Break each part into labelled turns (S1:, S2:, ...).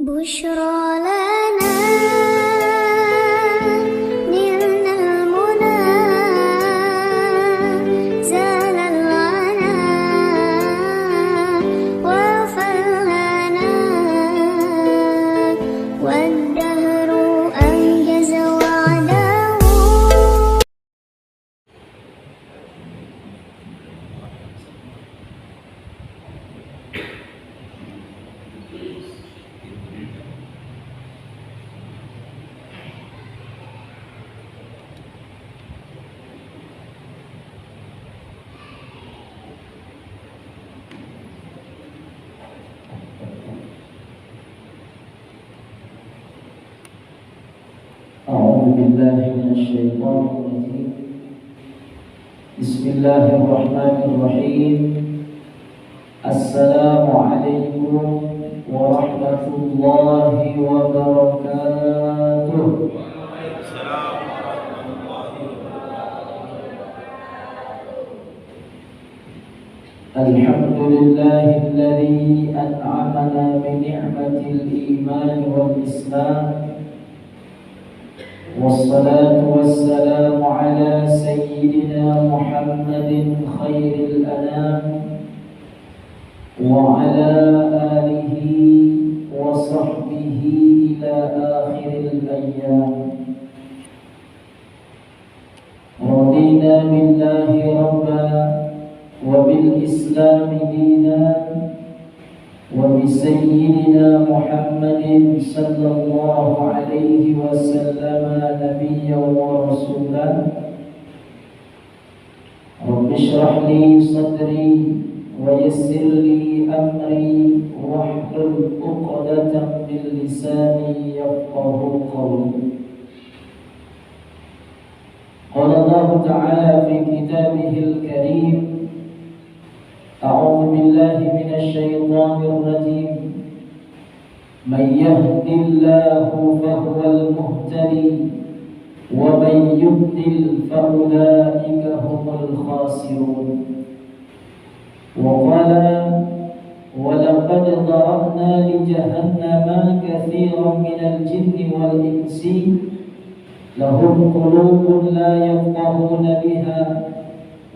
S1: بشرى لنا نلنا المنى زال العنا وفرحنا والدهر أنجز وعده.
S2: أعوذ بالله من الشيطان الرجيم. بسم الله الرحمن الرحيم. السلام عليكم ورحمة الله وبركاته. الحمد لله الذي أنعمنا بنعمة الإيمان والإسلام، والصلاة والسلام على سيدنا محمد خير الأنام وعلى آله وصحبه إلى آخر الأيام. رضينا بالله ربا وبالإسلام دينا وبسيدنا محمد صلى الله عليه وسلم نبيا ورسولا. رب اشرح لي صدري ويسر لي أمري واحلل عقدة من لساني يفقه قولي. قال الله تعالى في كتابه الكريم: أعوذ بالله من الشيطان الرجيم. من يهد الله فهو المهتدي ومن يضلل فأولئك هم الخاسرون. وقال: ولقد ضربنا لجهنم كثيرا من الجن والإنس لهم قلوب لا يفقهون بها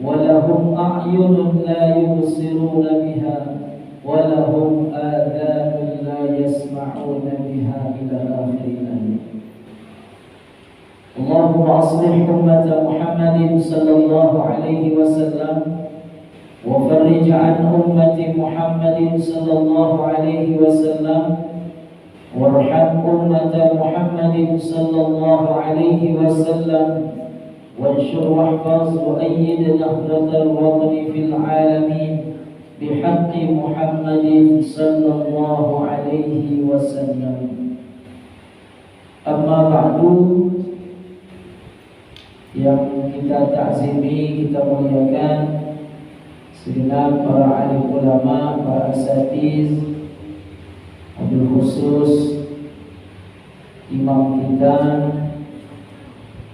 S2: ولهم أعين لا يبصرون بها ولهم آذان لا يسمعون بها إلى آخر الآية. اللهم أصلح أمة محمد صلى الله عليه وسلم وفرج عن أمة محمد صلى الله عليه وسلم وارحم أمة محمد صلى الله عليه وسلم وانشر واحفظ وأيد نهضة الوطن في العالمين بحق محمد صلى الله عليه وسلم. أما بعد, yang kita ta'zimi, kita muliakan segenap para alim ulama, para asatiz, wabil khusus imam kita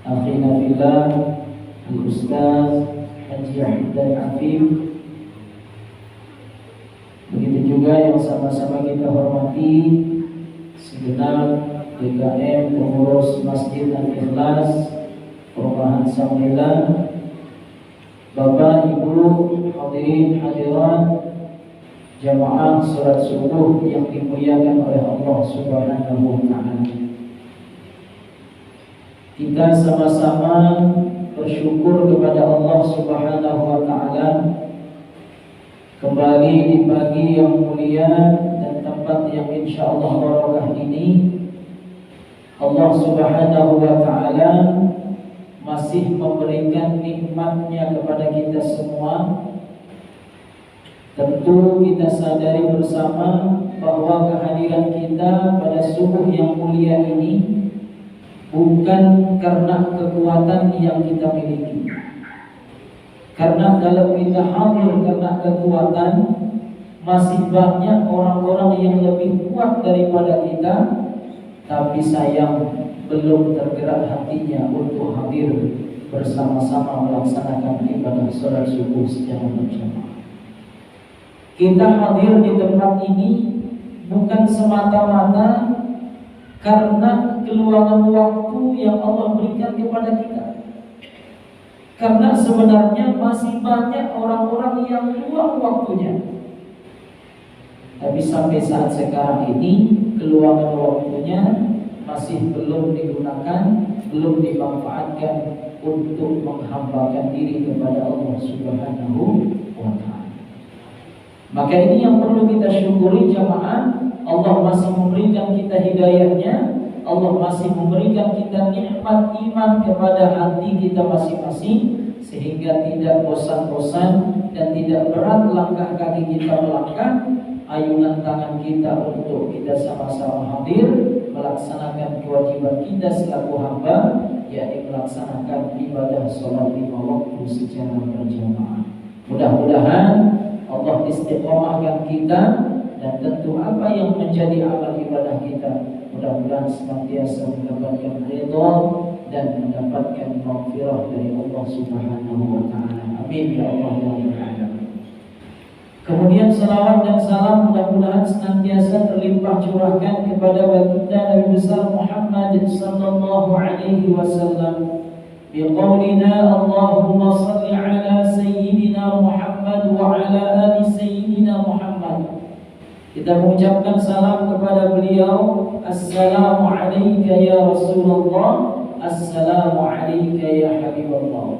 S2: akhina fillah Al-Ustaz Haji Ahmad Afif. Begitu juga yang sama-sama kita hormati segenap DKM, pengurus Masjid Al-Ikhlas, Perumahan Samila, Bapak Ibu hadirin hadirat jamaah salat subuh yang dimuliakan oleh Allah Subhanahu wa taala. Kita sama-sama bersyukur kepada Allah Subhanahu wa taala kembali di pagi yang mulia dan tempat yang insyaallah barakah ini. Allah Subhanahu wa taala masih memberikan nikmatnya kepada kita semua. Tentu kita sadari bersama bahwa kehadiran kita pada subuh yang mulia ini bukan karena kekuatan yang kita miliki. Karena kalau kita hadir karena kekuatan, masih banyak orang-orang yang lebih kuat daripada kita, tapi sayang belum tergerak hatinya untuk hadir bersama-sama melaksanakan ibadah salat subuh secara berjamaah. Kita hadir di tempat ini bukan semata-mata karena keluangan waktu yang Allah berikan kepada kita. Karena sebenarnya masih banyak orang-orang yang luang waktunya, tapi sampai saat sekarang ini keluangan waktunya masih belum digunakan, belum dimanfaatkan untuk menghambakan diri kepada Allah Subhanahu wa ta'ala. Maka ini yang perlu kita syukuri jamaah. Allah masih memberikan kita hidayahnya, Allah masih memberikan kita nikmat iman kepada hati kita masing-masing, sehingga tidak bosan-bosan dan tidak berat langkah kaki kita melangkah, ayunan tangan kita untuk kita sama-sama hadir melaksanakan kewajiban kita selaku hamba, yakni melaksanakan ibadah sholat 5 waktu secara berjamaah. Mudah-mudahan Allah istiqomahkan kita, dan tentu apa yang menjadi amal ibadah kita mudah-mudahan senantiasa mendapatkan ridha dan mendapatkan maghfirah dari Allah Subhanahu wa ta'ala. Amin ya Allah ya Rabbal alamin. Kemudian salawat dan salam mudah-mudahan senantiasa terlimpah curahkan kepada baginda Nabi besar Muhammad sallallahu alaihi wasallam. Biqaulina Allahumma salli ala sayyidina Muhammad wa ala ali sayyidina Muhammad. Kita mengucapkan salam kepada beliau. Assalamu alayka ya Rasulullah, assalamu alayka ya Habibullah.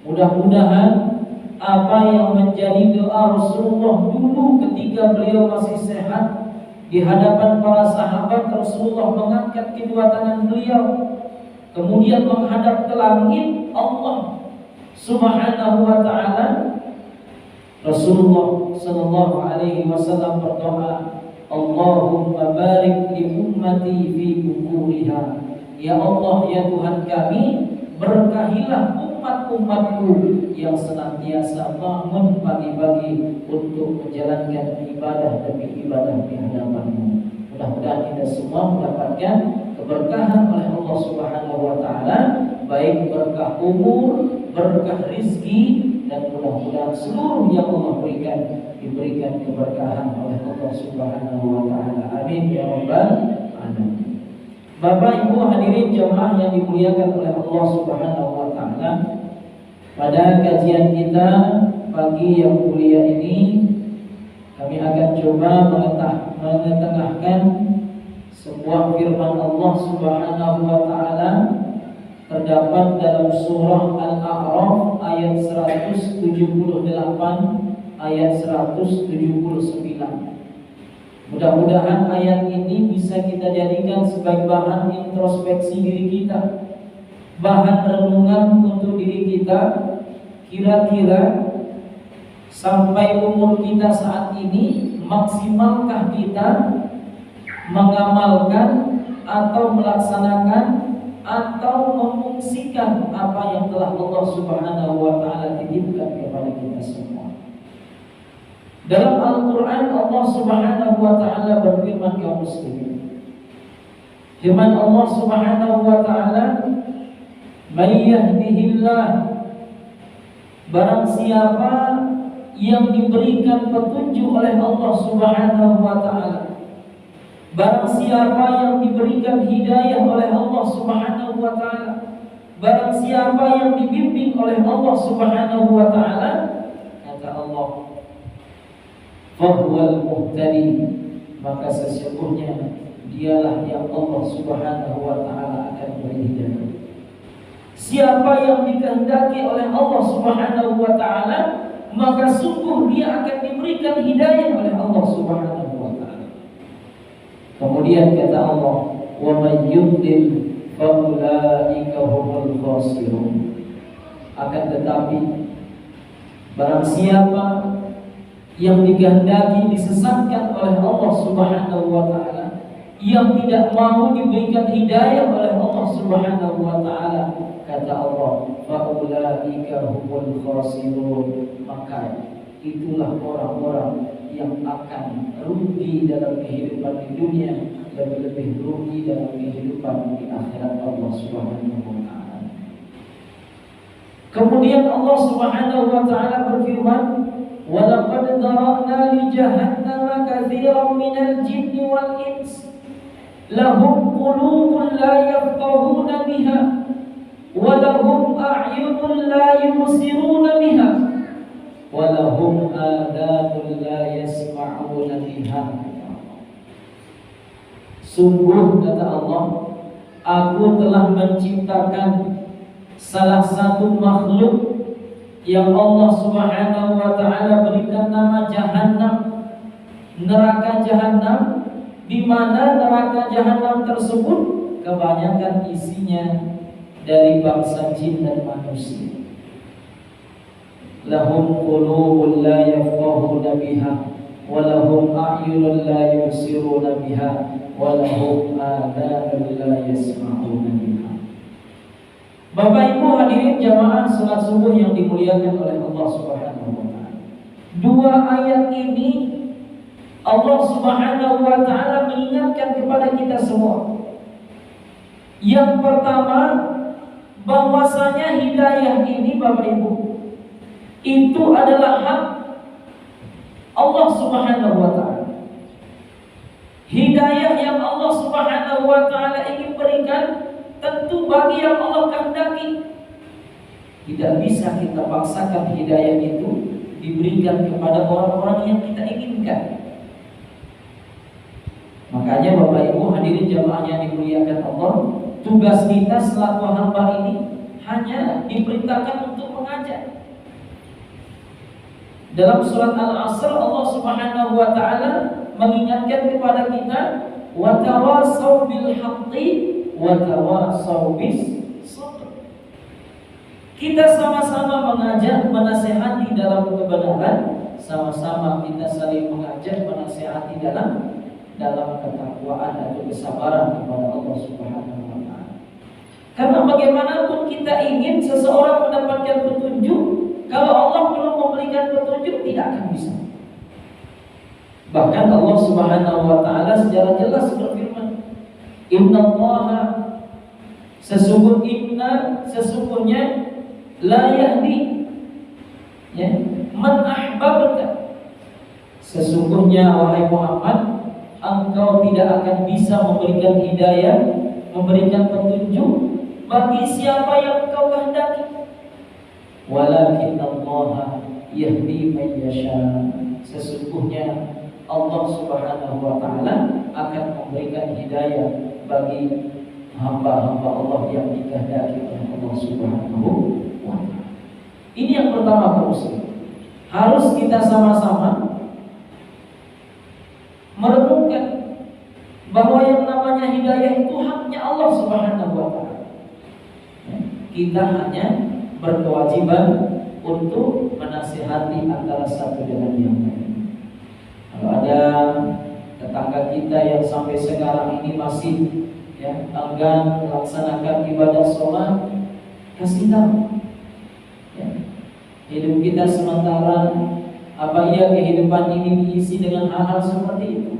S2: Mudah-mudahan apa yang menjadi doa Rasulullah dulu ketika beliau masih sehat, di hadapan para sahabat Rasulullah mengangkat kedua tangan beliau, kemudian menghadap ke langit Allah Subhanahu wa ta'ala. Rasulullah sallallahu alaihi wasallam berdoa, Allahumma barik li ummati fi bukuriha. Ya Allah, ya Tuhan kami, berkahilah umat-umatku yang senantiasa bangun pagi-pagi untuk menjalankan ibadah demi ibadah di hadapan-Mu. Mudah-mudahan kita semua mendapatkan keberkahan oleh Allah Subhanahu wa ta'ala, baik berkah umur, berkah rizki, dan mudah-mudahan seluruh yang Allah berikan diberikan keberkahan oleh Allah Subhanahu wa ta'ala. Amin ya Rabbal alamin. Bapak Ibu hadirin jamaah yang dimuliakan oleh Allah Subhanahu wa ta'ala, pada kajian kita pagi yang mulia ini kami akan coba mengetengahkan sebuah firman Allah Subhanahu wa ta'ala terdapat dalam surah Al-A'raf ayat 178 ayat 179. Mudah-mudahan ayat ini bisa kita jadikan sebagai bahan introspeksi diri kita, bahan renungan untuk diri kita. Kira-kira sampai umur kita saat ini, maksimalkah kita mengamalkan atau melaksanakan atau memfungsikan apa yang telah Allah Subhanahu wa ta'ala titipkan kepada kita semua. Dalam Al-Quran Allah Subhanahu wa ta'ala berfirman kaum muslimin. Firman Allah Subhanahu wa ta'ala, "May yahdihillah", barang siapa yang diberikan petunjuk oleh Allah Subhanahu wa ta'ala, barang siapa yang diberikan hidayah oleh Allah Subhanahu wa ta'ala, barang siapa yang dibimbing oleh Allah Subhanahu wa ta'ala, kata Allah, fahuwal muhtadi, maka sesungguhnya dialah yang Allah Subhanahu wa ta'ala akan beri hidayah. Siapa yang dikehendaki oleh Allah Subhanahu wa ta'ala, maka sungguh dia akan diberikan hidayah oleh Allah Subhanahu wa ta'ala. Kemudian kata Allah, wa may yudlil fa ulaika humul khasirun. Akan tetapi barang siapa yang dikehendaki disesatkan oleh Allah Subhanahu wa ta'ala, yang tidak mau diberikan hidayah oleh Allah Subhanahu wa ta'ala, kata Allah, fa ulaika humul khasirun, maka itulah orang-orang yang akan rugi dalam kehidupan di dunia, lebih-lebih rugi dalam kehidupan di akhirat Allah Subhanahu wa ta'ala. Kemudian Allah Subhanahu wa ta'ala berfirman, Walaqad dhara'na li jahannama katsiran minal jinni wal ins lahum qulubun la yafqahuna biha wa lahum a'yunun la yubsiruna biha wa lahum adhanun la yasma'una biha. Sungguh kata Allah, aku telah menciptakan salah satu makhluk yang Allah Subhanahu wa taala berikan nama Jahannam, neraka Jahannam, di mana neraka Jahannam tersebut kebanyakan isinya dari bangsa jin dan manusia. Lahum qulubun la yafqahuna biha wa lahum a'yunun la yubsiruna biha wa lahum adhanun la yasma'una biha. Bapak Ibu hadirin jamaah salat subuh yang dimuliakan oleh Allah Subhanahu wa taala. Dua ayat ini Allah Subhanahu wa taala mengingatkan kepada kita semua. Yang pertama, bahwasanya hidayah ini Bapak Ibu itu adalah hak Allah Subhanahu wa taala. Hidayah yang Allah Subhanahu wa taala ingin berikan tentu bagi yang Allah kehendaki. Tidak bisa kita paksakan hidayah itu diberikan kepada orang-orang yang kita inginkan. Makanya Bapak Ibu hadirin jamaah yang dimuliakan Allah, tugas kita selaku hamba ini hanya diperintahkan untuk mengajar. Dalam surat Al-Asr Allah Subhanahu wa taala mengingatkan kepada kita, wa tawassaw bil haqqi wa tawassaw bis sabr. Kita sama-sama mengajak, menasihati dalam kebenaran, sama-sama kita saling mengajak, menasihati dalam ketakwaan atau kesabaran kepada Allah Subhanahu wa taala. Karena bagaimanapun kita ingin seseorang mendapatkan petunjuk, kalau Allah belum memberikan petunjuk tidak akan bisa. Bahkan Allah Subhanahu wa taala secara jelas berfirman, "Innallaha sesungguhnya la yahdi ya man ahbabta." Sesungguhnya wahai Muhammad, engkau tidak akan bisa memberikan hidayah, memberikan petunjuk bagi siapa yang engkau kehendaki. Walakinnallaha yahdi man yasha. Sesungguhnya Allah Subhanahu wa taala akan memberikan hidayah bagi hamba-hamba Allah yang dikehendaki oleh Allah Subhanahu wa taala. Ini yang pertama kaum muslimin. Harus kita sama-sama merenungkan bahwa yang namanya hidayah itu haknya Allah Subhanahu wa taala. Kita hanya berkewajiban untuk menasihati antara satu dengan yang lain. Kalau ada tetangga kita yang sampai sekarang ini masih enggan melaksanakan ibadah sholat, kasih tahu. Hidup kita sementara, apa iya kehidupan ini diisi dengan hal-hal seperti itu?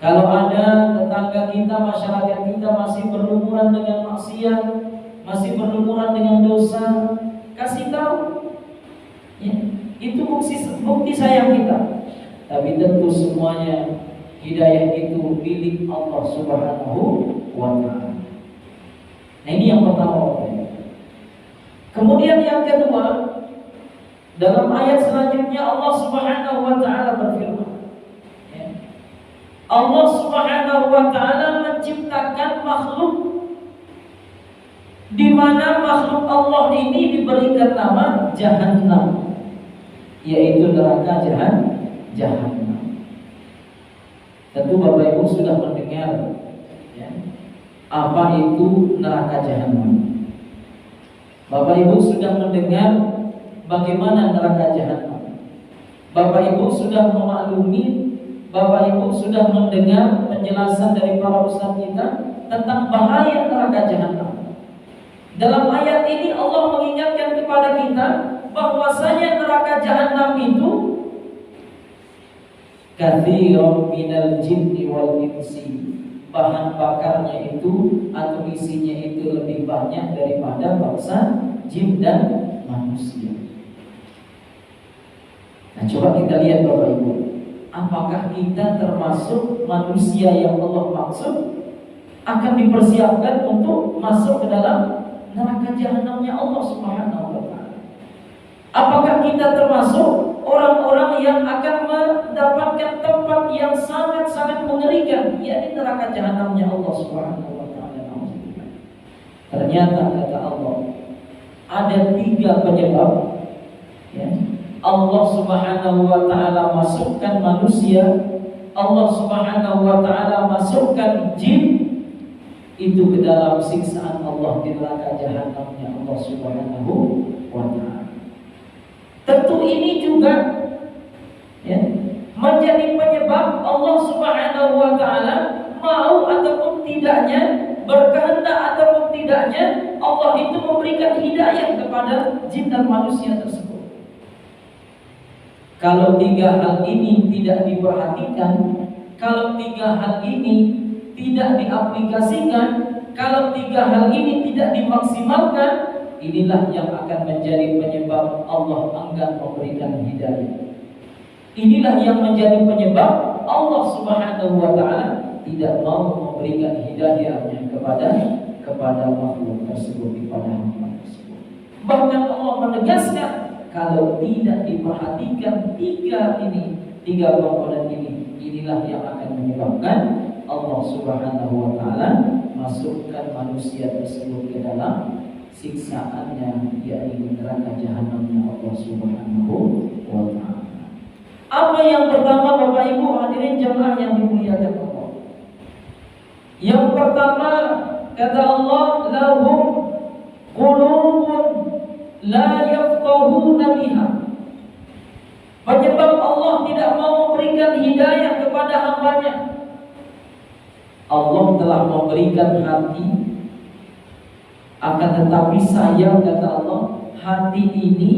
S2: Kalau ada tetangga kita, masyarakat kita masih berlumuran dengan maksiat, masih berlumuran dengan dosa, kasih tahu. Itu bukti sayang kita. Tapi tentu semuanya hidayah itu milik Allah Subhanahu wa taala. Nah, ini yang pertama. Kemudian yang kedua, dalam ayat selanjutnya Allah Subhanahu wa taala berfirman, Allah Subhanahu wa taala menciptakan makhluk di mana makhluk Allah ini diberikan nama Jahannam, yaitu neraka Jahannam. Tentu Bapak Ibu sudah mendengar apa itu neraka Jahannam. Bapak Ibu sudah mendengar bagaimana neraka Jahannam. Bapak Ibu sudah memaklumi, Bapak Ibu sudah mendengar penjelasan dari para ustaz kita tentang bahaya neraka Jahannam. Dalam ayat ini Allah mengingatkan kepada kita bahwasanya neraka Jahannam itu katsirun minal jinni wal insi. Bahan bakarnya itu atau isinya itu lebih banyak daripada bangsa jin dan manusia. Nah, coba kita lihat Bapak Ibu, apakah kita termasuk manusia yang Allah maksud akan dipersiapkan untuk masuk ke dalam neraka jahanamnya Allah Subhanahu wa taala? Apakah kita termasuk orang-orang yang akan mendapatkan tempat yang sangat-sangat mengerikan, yakni neraka jahanamnya Allah Subhanahu wa taala? Ternyata kata Allah, ada 3 penyebab, ya. Allah Subhanahu wa taala masukkan manusia, Allah Subhanahu wa taala masukkan jin itu ke dalam siksaan Allah di neraka jahanamnya Allah Subhanahu wa taala. Tentu ini juga, ya, menjadi penyebab Allah Subhanahu wa taala mau ataupun tidaknya, berkehendak ataupun tidaknya, Allah itu memberikan hidayah kepada jin dan manusia tersebut. Kalau 3 hal ini tidak diperhatikan, kalau 3 hal ini tidak diaplikasikan, kalau 3 hal ini tidak dimaksimalkan, inilah yang akan menjadi penyebab Allah enggan memberikan hidayah. Inilah yang menjadi penyebab Allah Subhanahu wa taala tidak mau memberikan hidayahnya kepada makhluk tersebut, kepada hamba tersebut. Bahkan Allah menegaskan, kalau tidak diperhatikan 3 komponen ini, inilah yang akan menyebabkan Allah Subhanahu wa taala masukkan manusia tersebut ke dalam siksaannya, yakni neraka jahanamnya Allah Subhanahu wa taala. Apa yang pertama Bapak Ibu hadirin jemaah yang dimuliakan Allah? Yang pertama kata Allah, lahum qulubun la yafqahuna biha. Penyebab Allah tidak mau memberikan hidayah kepada hambanya, Allah telah memberikan hati, akan tetapi sayang kata Allah, hati ini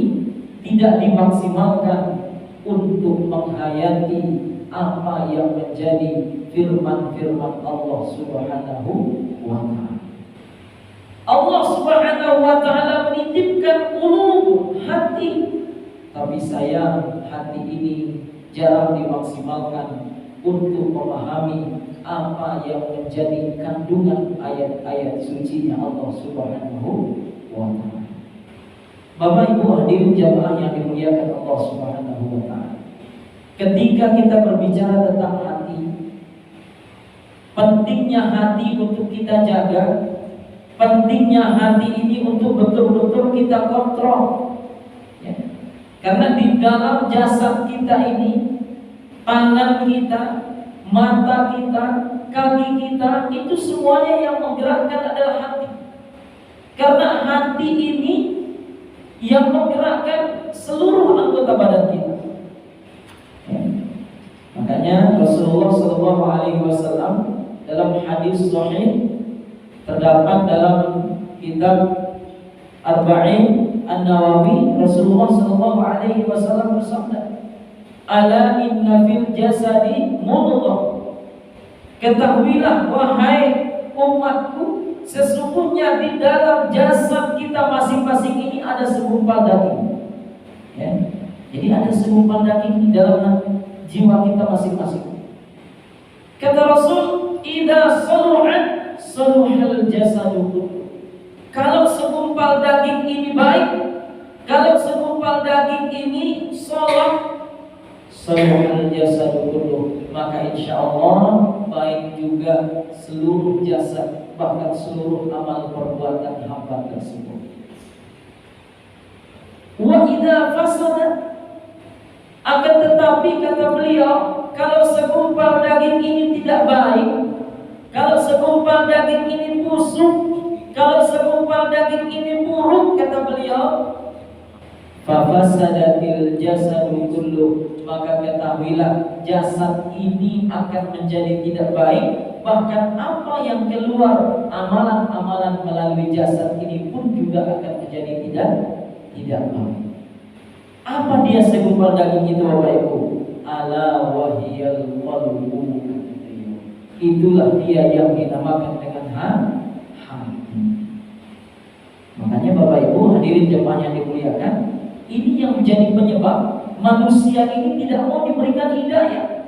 S2: tidak dimaksimalkan untuk menghayati apa yang menjadi firman-firman Allah Subhanahu wa taala. Allah Subhanahu wa taala menitipkan qulub, hati, tapi sayang hati ini jarang dimaksimalkan untuk memahami apa yang menjadi kandungan ayat-ayat sucinya Allah Subhanahu wa taala. Bapak Ibu hadirin jamaah yang dimuliakan Allah Subhanahu wa taala, ketika kita berbicara tentang hati, pentingnya hati untuk kita jaga, pentingnya hati ini untuk betul-betul kita kontrol, ya. Karena di dalam jasad kita ini, tangan kita, mata kita, kaki kita, itu semuanya yang menggerakkan adalah hati. Karena hati ini yang menggerakkan seluruh anggota badan kita, ya. Makanya Rasulullah SAW dalam hadis sahih terdapat dalam kitab Arba'in An-Nawawi, Rasulullah SAW bersabda, ala inna fil jasadi mudghah. Ketahuilah wahai umatku, sesungguhnya di dalam jasad kita masing-masing ini ada segumpal daging, ya. Jadi ada segumpal daging di dalam jiwa kita masing-masing. Kata Rasul, idza saluhat saluhal jasadu kullu. Kalau segumpal daging ini baik, kalau segumpal daging ini salah, saluhal jasadu kullu, maka insyaallah baik juga seluruh jasad, bahkan seluruh amal perbuatan hamba tersebut. Wa idza fasada, akan tetapi kata beliau, kalau segumpal daging ini tidak baik, kalau segumpal daging ini busuk, kalau segumpal daging ini buruk, kata beliau, fafasadatil jasadu kullu, maka ketahuilah jasad ini akan menjadi tidak baik. Bahkan apa yang keluar, amalan-amalan melalui jasad ini pun juga akan menjadi tidak baik. Apa dia segumpal daging itu Bapak Ibu? Ala wahiyal qalbu. Itulah dia yang dinamakan dengan hati. Makanya Bapak Ibu hadirin jemaah yang dimuliakan, ini yang menjadi penyebab manusia ini tidak mau diberikan hidayah.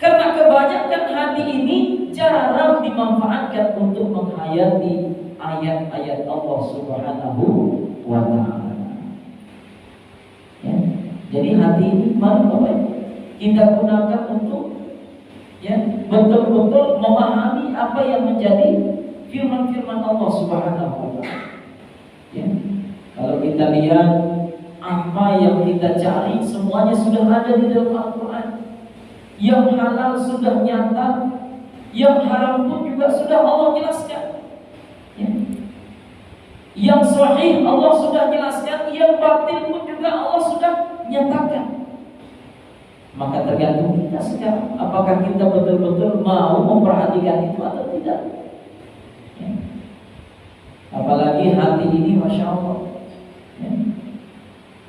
S2: Karena kebanyakan hati ini jarang dimanfaatkan untuk menghayati ayat-ayat Allah Subhanahu wa Ta'ala. Ya. Jadi hati ini mari Bapak kita gunakan untuk betul-betul memahami apa yang menjadi firman-firman Allah Subhanahu wa Ta'ala. Ya. Kalau kita lihat apa yang kita cari semuanya sudah ada di dalam Al-Quran. Yang halal sudah nyata, yang haram pun juga sudah Allah jelaskan. Ya. Yang sahih Allah sudah jelaskan, yang batil pun juga Allah sudah nyatakan. Maka tergantung kita sekarang, apakah kita betul-betul mau memperhatikan itu atau tidak. Ya. Apalagi hati ini, Masya Allah. Ya.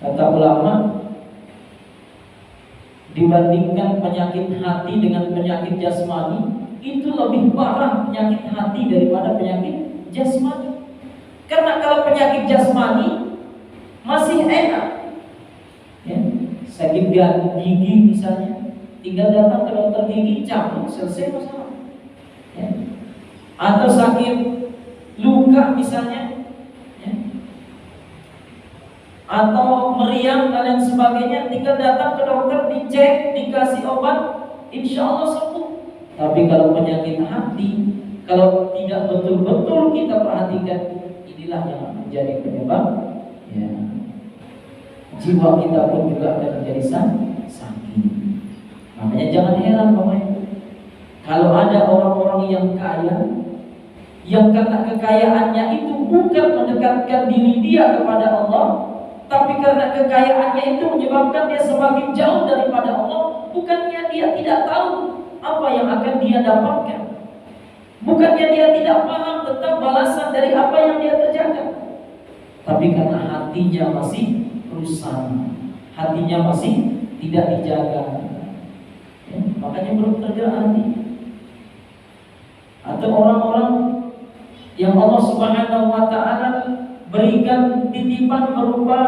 S2: Kata ulama, dibandingkan penyakit hati dengan penyakit jasmani, itu lebih parah penyakit hati daripada penyakit jasmani. Karena kalau penyakit jasmani masih enak, ya, sakit gigi misalnya, tinggal datang ke dokter gigi, cabut, selesai masalah. Ya. Atau sakit luka misalnya, atau meriang dan lain sebagainya, tinggal datang ke dokter, dicek, dikasih obat, insya Allah sembuh. Tapi kalau penyakit hati, kalau tidak betul-betul kita perhatikan, inilah yang menjadi penyebab, ya, jiwa kita pun juga akan menjadi sakit. Makanya jangan heran Bapak Ibu, kalau ada orang-orang yang kaya, yang kata kekayaannya itu bukan mendekatkan diri dia kepada Allah, tapi karena kekayaannya itu menyebabkan dia semakin jauh daripada Allah. Bukannya dia tidak tahu apa yang akan dia dapatkan, bukannya dia tidak paham tentang balasan dari apa yang dia kerjakan, tapi karena hatinya masih rusak, hatinya masih tidak dijaga, ya, makanya belum tergerak hati. Atau orang-orang yang Allah Subhanahu wa Ta'ala berikan titipan berupa,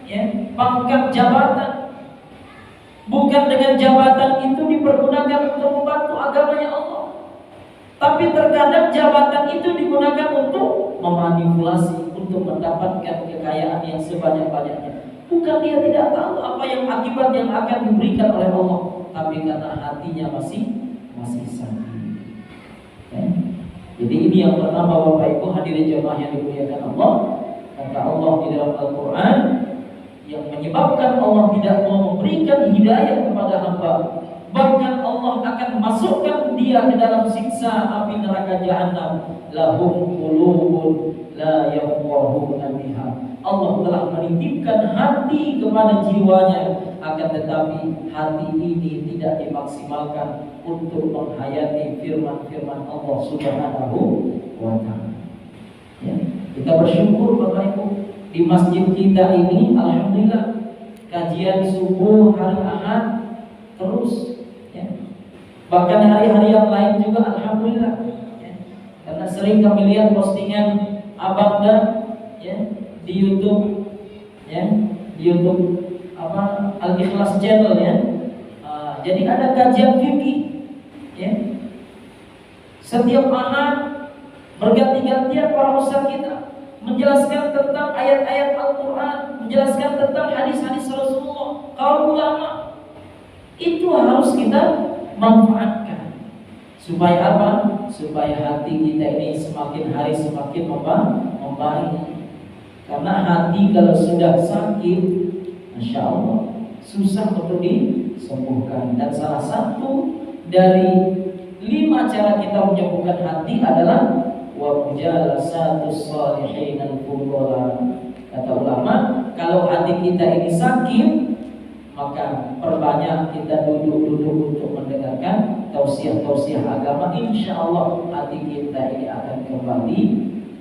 S2: ya, pangkat jabatan, bukan dengan jabatan itu dipergunakan untuk membantu agamanya Allah, tapi terkadang jabatan itu digunakan untuk memanipulasi, untuk mendapatkan kekayaan yang sebanyak-banyaknya. Bukan dia tidak tahu apa yang akibat yang akan diberikan oleh Allah, tapi karena hatinya masih sakit. Ya. Jadi ini yang pertama Bapak Ibu hadirin jemaah yang dimuliakan Allah. Kata Allah di dalam Al-Quran, yang menyebabkan Allah tidak mau memberikan hidayah kepada hamba, bahkan Allah akan masukkan dia ke dalam siksa api neraka jahanam. Lahum qulubun la yafqahuna biha. Allah telah menitipkan hati kepada jiwanya, akan tetapi hati ini tidak dimaksimalkan untuk menghayati firman-firman Allah Subhanahu wa Ta'ala. Ya, kita bersyukur Bapak Ibu, di masjid kita ini alhamdulillah kajian subuh hari Ahad terus, ya. Bahkan hari-hari yang lain juga alhamdulillah, ya. Karena sering kami lihat postingan Abang Dan, ya, di YouTube, ya, di YouTube apa Al-Ikhlas Channel, ya. Jadi ada kajian fikih, ya. Setiap Ahad berganti-gantian para ustaz kita menjelaskan tentang ayat-ayat Al-Quran, menjelaskan tentang hadis-hadis Rasulullah. Kaum ulama itu harus kita manfaatkan. Supaya apa? Supaya hati kita ini semakin hari semakin membaik. Karena hati kalau sudah sakit, Masya Allah, susah untuk disembuhkan. Dan salah satu dari 5 cara kita menyembuhkan hati adalah wa mujalasatus shalihin al-fudhala. Kata ulama, kalau hati kita ini sakit, maka perbanyak kita duduk-duduk untuk mendengarkan tausiah-tausiah agama. Insya Allah hati kita ini akan kembali,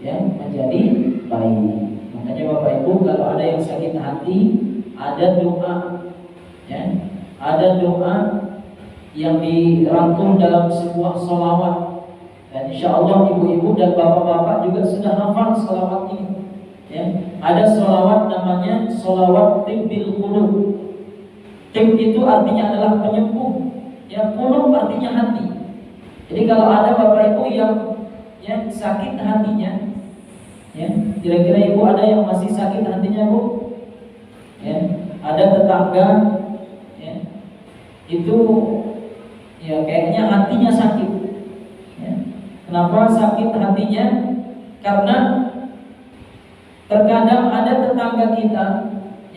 S2: ya, menjadi baik. Makanya Bapak Ibu, kalau ada yang sakit hati, ada doa, ya, ada doa yang dirangkum dalam sebuah sholawat. Dan insya Allah ibu-ibu dan bapak-bapak juga sudah hafal sholawat ini, ya. Ada sholawat namanya sholawat tibbil qulub. Tib itu artinya adalah penyembuh. Yang qulub artinya hati. Jadi kalau ada Bapak Ibu yang sakit hatinya, ya, kira-kira Ibu ada yang masih sakit hatinya, Bu? Ya, ada tetangga, ya, itu ya kayaknya hatinya sakit. Ya. Kenapa sakit hatinya? Karena terkadang ada tetangga kita,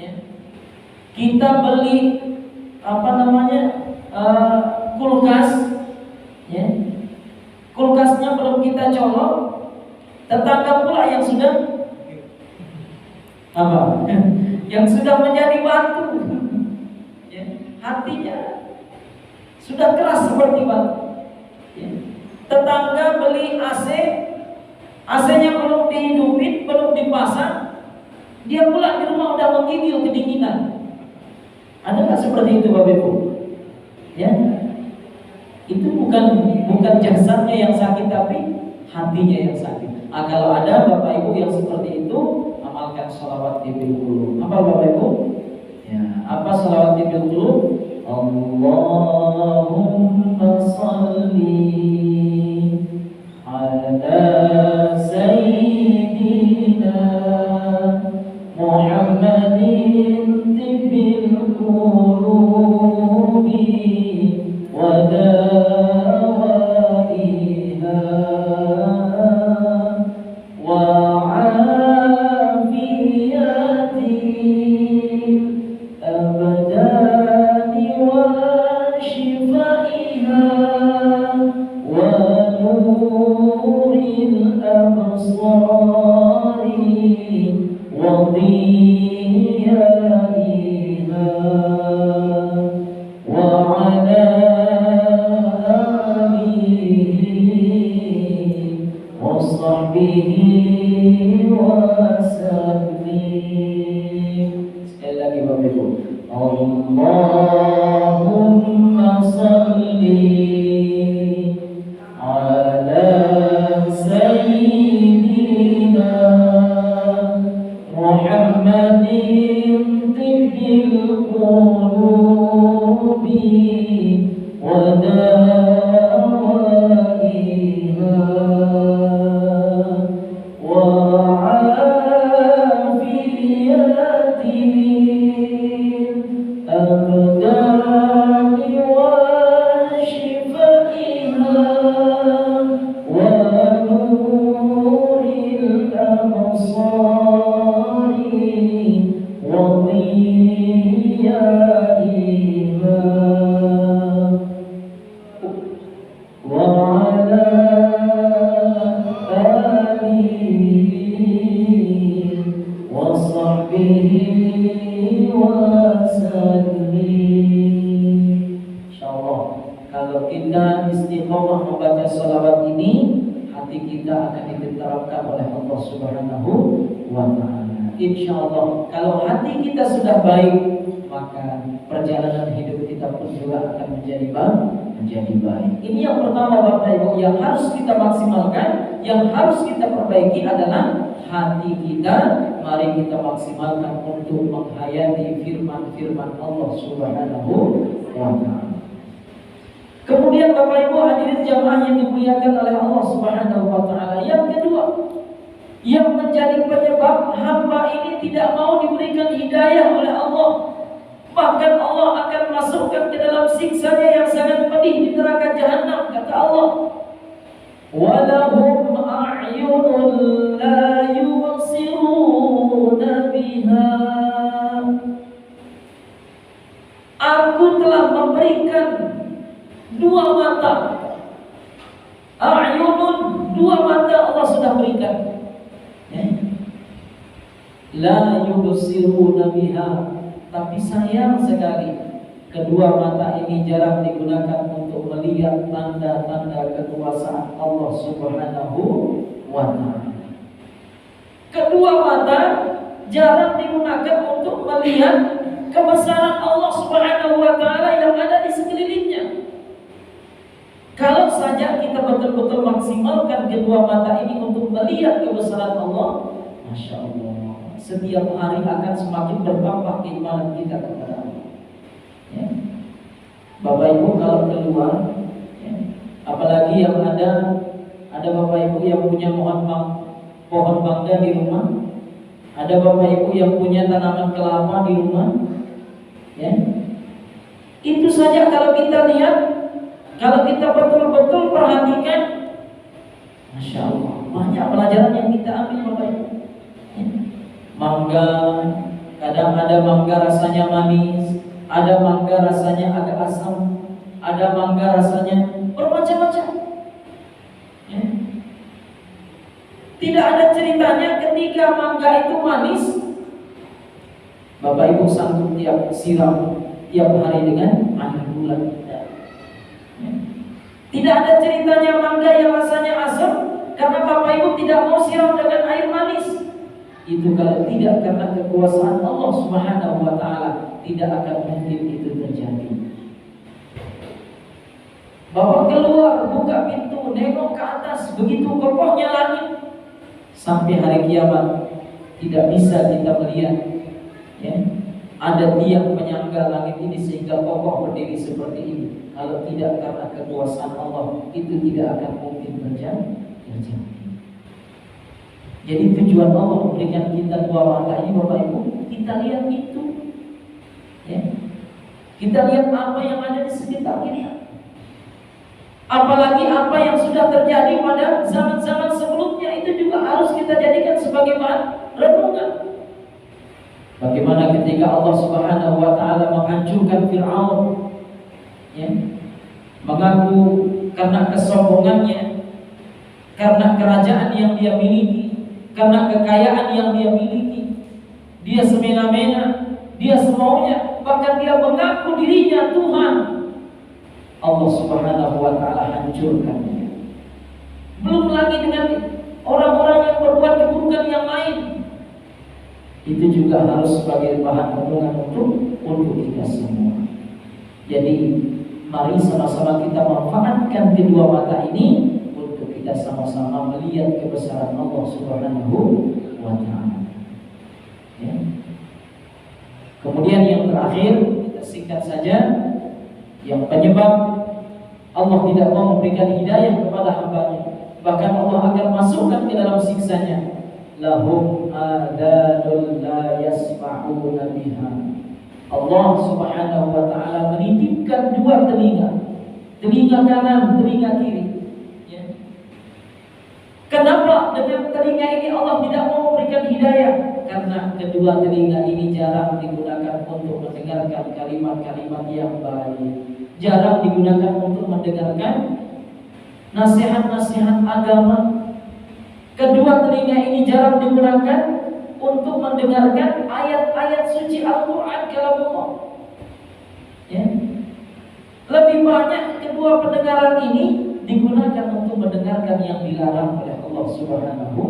S2: ya, kita beli kulkas, ya, kulkasnya belum kita colok, tetangga pula yang sudah yang sudah menjadi batu, ya, hatinya sudah keras seperti batu, ya. Tetangga beli AC-nya belum dihidupin, belum dipasang, dia pula di rumah udah menggigil kedinginan. Ada nggak seperti itu Bapak Ibu? Ya, itu bukan jasadnya yang sakit, tapi hatinya yang sakit. Kalau ada Bapak Ibu yang seperti itu, amalkan sholawat tibil qulub. Apa Bapak Ibu? Ya, apa sholawat tibil qulub? Allahumma sholli ala sayyidina Muhammadin tibil qulubi wa dawaiha wa afiyatin abadani wa shifaiha wa nuril absari wa diyaiha wa ala sahbihi wasallim. Sekali lagi Bapak Ibu. Allahumma salli ala sayyidina Muhammadin tibbil qulubi wa Insyaallah, kalau hati kita sudah baik, maka perjalanan hidup kita pun juga akan menjadi baik. Ini yang pertama Bapak Ibu, yang harus kita maksimalkan, yang harus kita perbaiki adalah hati kita. Mari kita maksimalkan untuk menghayati firman-firman Allah Subhanahu wa ta'ala. Kemudian Bapak Ibu hadirin jamaah yang dimuliakan oleh Allah Subhanahu wa ta'ala, yang kedua yang menjadi penyebab hamba ini tidak mau diberikan hidayah oleh Allah, bahkan Allah akan masukkan ke dalam siksanya yang sangat pedih di neraka jahanam. Kata Allah, walahum a'yunun la yubsiruna biha. Aku telah memberikan dua mata. A'yunun, dua mata Allah sudah berikan. La yubsiruna biha, tapi sayang sekali kedua mata ini jarang digunakan untuk melihat tanda-tanda kekuasaan Allah Subhanahu wa ta'ala. Kedua mata jarang digunakan untuk melihat kebesaran Allah Subhanahu wa ta'ala yang ada di sekelilingnya. Kalau saja kita betul-betul maksimalkan kedua mata ini untuk melihat kebesaran Allah, Masya Allah, setiap hari akan semakin bertambah keimanan kita kepada Allah. Ya. Bapak Ibu kalau keluar, ya, apalagi yang ada Bapak Ibu yang punya pohon mangga di rumah, ada Bapak Ibu yang punya tanaman kelapa di rumah, ya. Itu saja kalau kita lihat, kalau kita betul-betul perhatikan, Masya Allah, banyak pelajaran yang kita ambil Bapak Ibu. Ya. Mangga, kadang ada mangga rasanya manis, ada mangga rasanya agak asam, ada mangga rasanya bermacam-macam. Ya. Tidak ada ceritanya ketika mangga itu manis, Bapak Ibu sanggup tiap siram tiap hari dengan air bulan. Ya. Tidak ada ceritanya mangga yang rasanya asam karena Bapak Ibu tidak mau siram dengan air manis. Itu kalau tidak karena kekuasaan Allah Subhanahu wa Ta'ala, tidak akan mungkin itu terjadi. Bahwa keluar, buka pintu, nengok ke atas, begitu kokohnya langit, sampai hari kiamat tidak bisa kita melihat, ya, ada tiang penyangga langit ini sehingga kokoh berdiri seperti ini. Kalau tidak karena kekuasaan Allah, itu tidak akan mungkin terjadi. Jadi tujuan Allah memberikan kita dua mata ini Bapak Ibu, kita lihat itu, ya. Kita lihat apa yang ada di sekitar kita. Apalagi apa yang sudah terjadi pada zaman-zaman sebelumnya, itu juga harus kita jadikan sebagai bahan renungan. Bagaimana ketika Allah Subhanahu wa Ta'ala menghancurkan Fir'aun, ya, mengaku karena kesombongannya, karena kerajaan yang dia miliki, karena kekayaan yang dia miliki, dia semena-mena, dia semaunya, bahkan dia mengaku dirinya Tuhan. Allah Subhanahu wa Ta'ala hancurkannya. Belum lagi dengan orang-orang yang berbuat keburukan yang lain. Itu juga harus sebagai bahan renungan untuk kita semua. Jadi mari sama-sama kita manfaatkan kedua mata ini untuk kita sama-sama melihat kebesaran Allah Subhanahu wa Ta'ala. Ya. Kemudian yang terakhir, kita singkat saja, yang penyebab Allah tidak mau memberikan hidayah kepada hambanya, bahkan Allah akan masukkan ke dalam siksanya. Lahum adanul la yasma'una biha. Allah Subhanahu wa Ta'ala menitipkan dua telinga kanan, telinga kiri, ya. Kenapa dengan telinga ini Allah tidak mau memberikan hidayah? Karena kedua telinga ini jarang digunakan untuk mendengarkan kalimat-kalimat yang baik, jarang digunakan untuk mendengarkan nasihat-nasihat agama. Kedua telinga ini jarang digunakan untuk mendengarkan ayat-ayat suci Al-Quran kalamullah. Ya. Lebih banyak kedua pendengaran ini digunakan untuk mendengarkan yang dilarang oleh Allah Subhanahu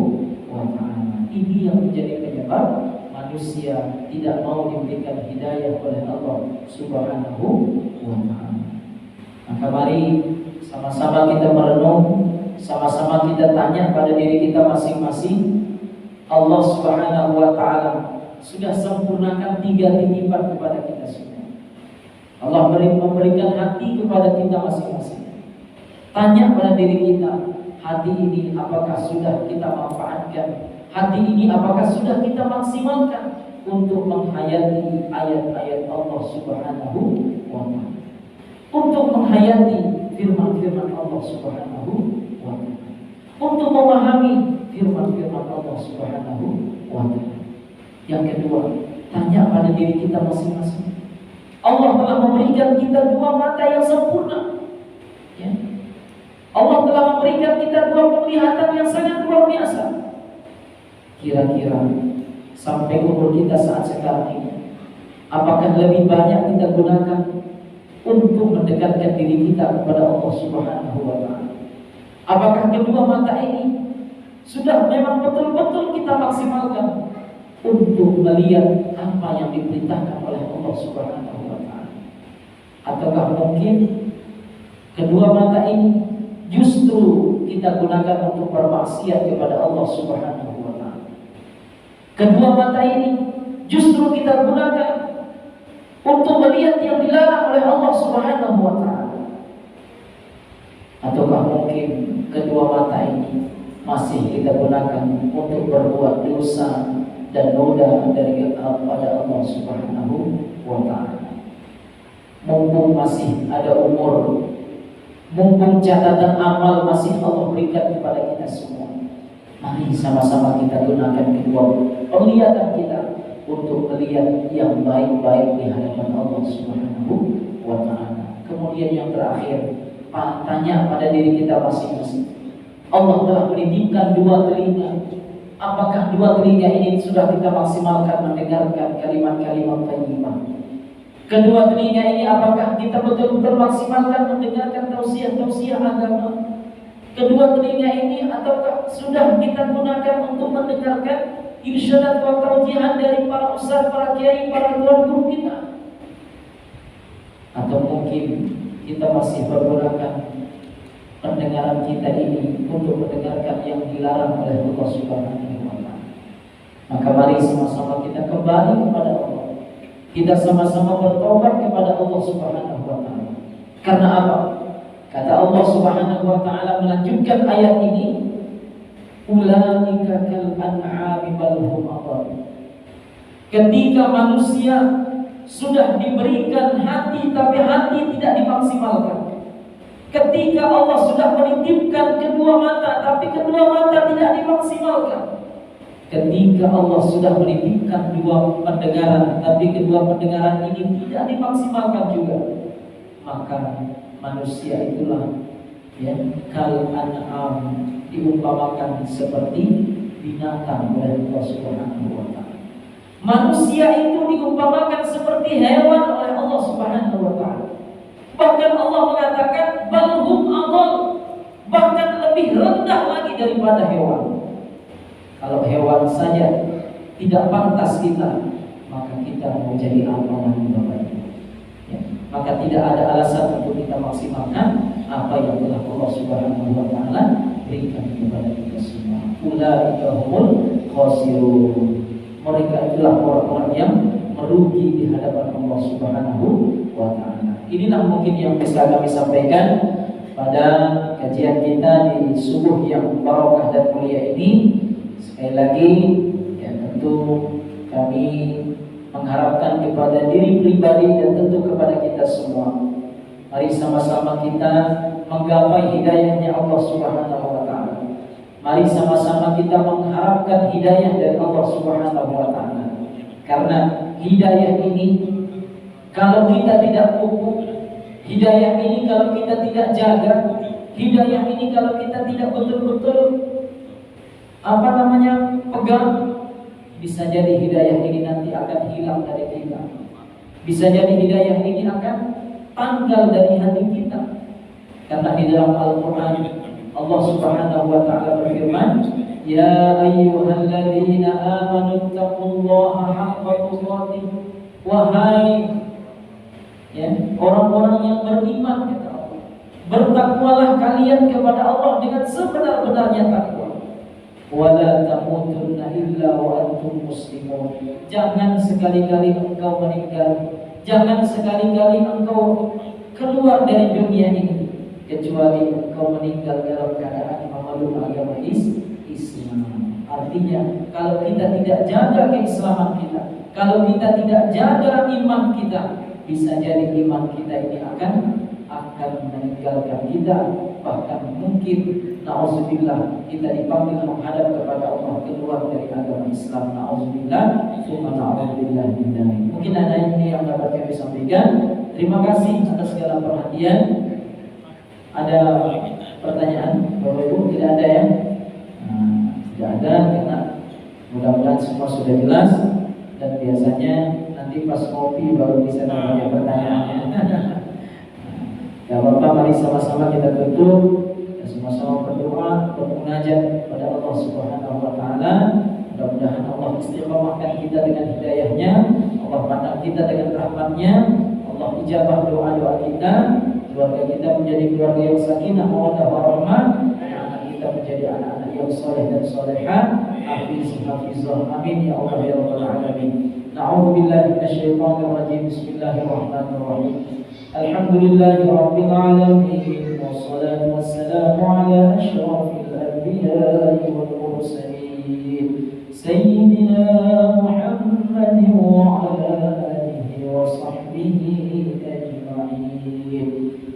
S2: wa Ta'ala. Ini yang menjadi penyebab manusia tidak mau diberikan hidayah oleh Allah Subhanahu wa Ta'ala. Maka mari sama-sama kita merenung, sama-sama kita tanya pada diri kita masing-masing. Allah Subhanahu wa Ta'ala sudah sempurnakan 3 titipan kepada kita semua. Allah memberikan hati kepada kita masing-masing. Tanya pada diri kita, hati ini apakah sudah kita manfaatkan? Hati ini apakah sudah kita maksimalkan untuk menghayati ayat-ayat Allah Subhanahu wa Ta'ala, untuk menghayati firman-firman Allah Subhanahu wa Ta'ala, untuk memahami firman-firman Allah Subhanahu wa Ta'ala. Yang kedua, tanya pada diri kita masing-masing. Allah telah memberikan kita dua mata yang sempurna, ya. Allah telah memberikan kita dua penglihatan yang sangat luar biasa. Kira-kira sampai umur kita saat sekarang ini, apakah lebih banyak kita gunakan untuk mendekatkan diri kita kepada Allah Subhanahu wa Ta'ala? Apakah kedua mata ini sudah memang betul-betul kita maksimalkan untuk melihat apa yang diperintahkan oleh Allah Subhanahu wa Ta'ala? Ataukah mungkin kedua mata ini justru kita gunakan untuk bermaksiat kepada Allah Subhanahu wa Ta'ala? Kedua mata ini justru kita gunakan untuk melihat yang dilarang oleh Allah Subhanahu wa taala? Ataukah mungkin kedua mata ini masih kita gunakan untuk berbuat dosa dan noda dari kepada Allah Subhanahu wa taala? Mumpung masih ada umur, mumpung catatan amal masih Allah berikan kepada kita semua, mari sama-sama kita gunakan kedua penglihatan kita untuk melihat yang baik-baik di hadapan Allah Subhanahu wa taala. Kemudian yang terakhir, tanya pada diri kita masing-masing. Allah telah menitipkan dua telinga. Apakah dua telinga ini sudah kita maksimalkan mendengarkan kalimat-kalimat thayyibah? Kedua telinga ini apakah kita betul-betul maksimalkan mendengarkan tausiah-tausiah agama? Kedua telinga ini ataukah sudah kita gunakan untuk mendengarkan irsyadat wa taujihan dari para ustaz, para kiai, para tuan guru kita? Atau mungkin kita masih menggunakan pendengaran kita ini untuk mendengarkan yang dilarang oleh Allah Subhanahu wa taala? Maka mari sama-sama kita kembali kepada Allah. Kita sama-sama bertobat kepada Allah Subhanahu wa taala. Karena apa? Kata Allah Subhanahu wa taala melanjutkan ayat ini, ulaika kal an'ami bal hum adall. Ketika manusia sudah diberikan hati tapi hati tidak dimaksimalkan. Ketika Allah sudah menitipkan kedua mata tapi kedua mata tidak dimaksimalkan. Ketika Allah sudah menitipkan dua pendengaran tapi kedua pendengaran ini tidak dimaksimalkan juga, maka manusia itulah kal an'am, diumpamakan seperti binatang oleh Allah Subhanahu wa taala. Manusia itu diumpamakan seperti hewan oleh Allah Subhanahu wa taala. Bahkan Allah mengatakan balhum adall, bahkan lebih rendah lagi daripada hewan. Kalau hewan saja tidak pantas kita, maka kita mau jadi apa lagi Bapak Ibu? Maka tidak ada alasan untuk kita maksimalkan apa yang telah Allah Subhanahu wa taala berikan kepada kita semua. Ulaika humul khasirun. Mereka itulah orang-orang yang merugi di hadapan Allah Subhanahu wa taala. Inilah mungkin yang bisa kami sampaikan pada kajian kita di subuh yang barokah dan mulia ini. Sekali lagi, tentu kami mengharapkan kepada diri pribadi dan tentu kepada kita semua. Mari sama-sama kita menggapai hidayahnya Allah Subhanahu wa taala. Mari sama-sama kita mengharapkan hidayah dari Allah Subhanahu wa taala. Karena hidayah ini kalau kita tidak pupuk, hidayah ini kalau kita tidak jaga, hidayah ini kalau kita tidak betul-betul pegang, bisa jadi hidayah ini nanti akan hilang dari kita. Bisa jadi hidayah ini akan tanggal dari hati kita. Karena di dalam Al-Quran Allah Subhanahu wa taala berfirman, ya ayyuhalladzina amanu taqullaha haqqa tuqatih. Wahai orang-orang yang beriman, kata Allah, bertakwalah kalian kepada Allah dengan sebenar-benarnya takwa. Wala tamutunna illa wa antum muslimun. Jangan sekali-kali engkau meninggal, jangan sekali-kali engkau keluar dari dunia ini kecuali engkau meninggal dalam keadaan memeluk agama Islam. Artinya kalau kita tidak jaga keislaman kita, kalau kita tidak jaga iman kita, bisa jadi iman kita ini akan meninggalkan kita. Bahkan mungkin na'udzubillah kita dipanggil menghadap kepada Allah keluar dari agama Islam. Na'udzubillah, summa na'udzubillah min. Mungkin ada ini yang dapat kami sampaikan. Terima kasih atas segala perhatian. Ada pertanyaan Bapak Ibu? Tidak ada ya? Tidak ada, karena mudah-mudahan semua sudah jelas. Dan biasanya nanti pas ngopi baru bisa nanya pertanyaannya. Ya Bapak, mari sama-sama kita tutup dan sama-sama berdoa, bermunajat kepada Allah Subhanahu wa taala. Mudah-mudahan Allah istiqomahkan kita dengan hidayahnya, Allah pandang kita dengan rahmatnya, Allah ijabah doa-doa kita, keluarga kita menjadi keluarga yang sakinah, mawaddah warahmah, anak kita menjadi anak-anak yang soleh dan solehah. Hafizah, amin ya Allah ya rabbal alamin. A'udzu billahi minasyaitonir rajim. Bismillahirrahmanirrahim. Alhamdulillahi rabbil alamin wassalatu wassalamu ala asyrafil anbiya'i wal mursalin sayyidina Muhammadin wa ala alihi wa sahbihi ajma'in.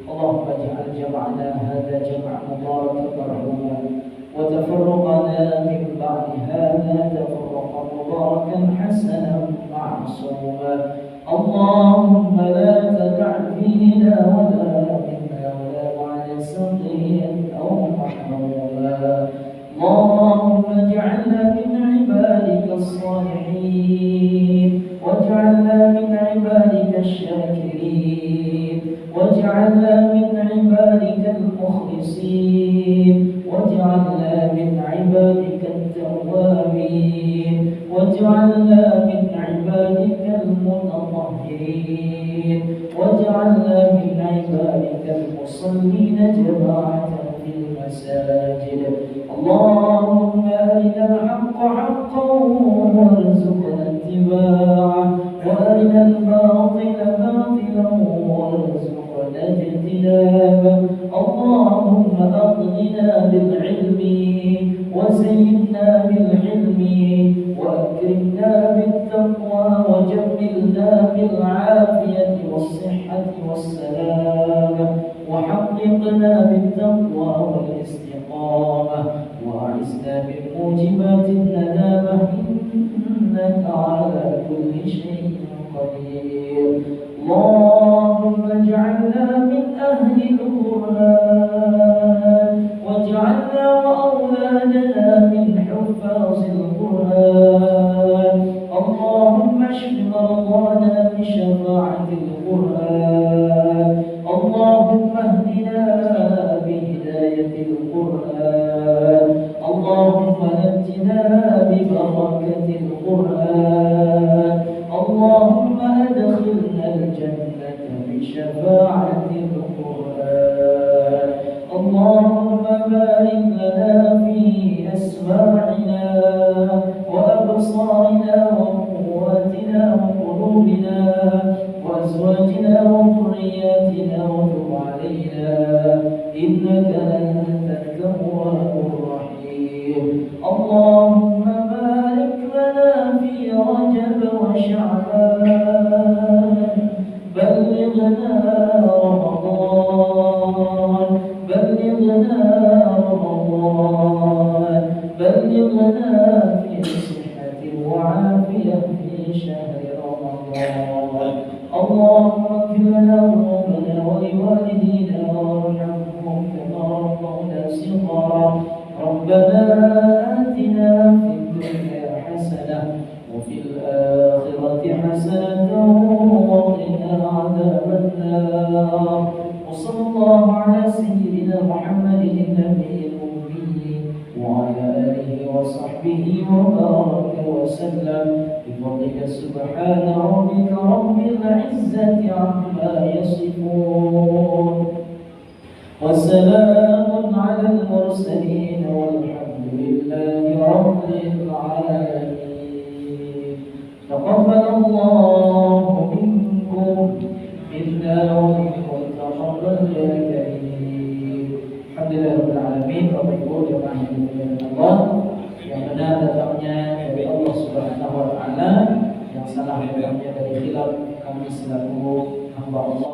S2: Allahumma ij'al jam'ana hadza jam'an mubarakan marhuman wa tafarraqana min ba'di hadza tafarraqan mubarakan hasanan ma'suma. اللهم لا تدع فينا ولا منا ولا بعد سقيا أو محروما. اللهم اجعلنا من عبادك الصالحين واجعلنا من عبادك الشاكرين واجعلنا من عبادك المخلصين واجعلنا من عبادك التوابين واجعلنا من عبادك المتطهرين واجعلنا من عبادك المصلين جماعة في المساجد. اللهم أرنا الحق حقا وارزقنا اتباعه وأرنا الباطل باطلا وارزقنا اجتنابه. اللهم أغننا بالعلم وزينا بالحلم وأكرمنا بالتقوى وجملنا بالعافية والصحة والسلامة وحققنا بالتقوى والاستقامة وأعزنا من موجبات الندامة إنك على كل شيء قدير. اللهم اجعلنا من أهل القرآن واجعلنا وأولادنا من حفاظ القرآن. اللهم اشف مرضانا بشفاعة القرآن. اللهم اهدنا بهداية القرآن. اللهم نجنا ببركة القرآن. اللهم أدخلنا الجنة بشفاعة القرآن. اللهم بارك لنا في أسماعنا وأبصارنا وقواتنا وقلوبنا وأزواجنا وذرياتنا وتب علينا إنك أنت التواب الرحيم. اللهم بارك لنا في رجب وشعبان. بلغنا رمضان بلغنا رمضان بلغنا في صحة وعافية في شهر رمضان. اللهم اغفر لنا ذنوبنا ولوالدينا وارحمهم كما ربونا صغارا. ربنا آتنا في الدنيا حسنة وفي الآخرة حسنة وقنا عذاب النار. وصلى الله على سيدنا محمد النبي الأمي وعلى آله وصحبه وبارك وسلم بفضلك سبحان ربك رب العزة عما يصفون وسلام على المرسلين والحمد لله رب العالمين. تقبل الله منكم منا ومنكم تقبل يا كريم. الحمد لله رب العالمين. Bapak Ibu jemaah yang dimuliakan Allah, yang benar datangnya dari Allah Subhanahu wa taala, yang salah datangnya dari khilaf kami selaku hamba Allah.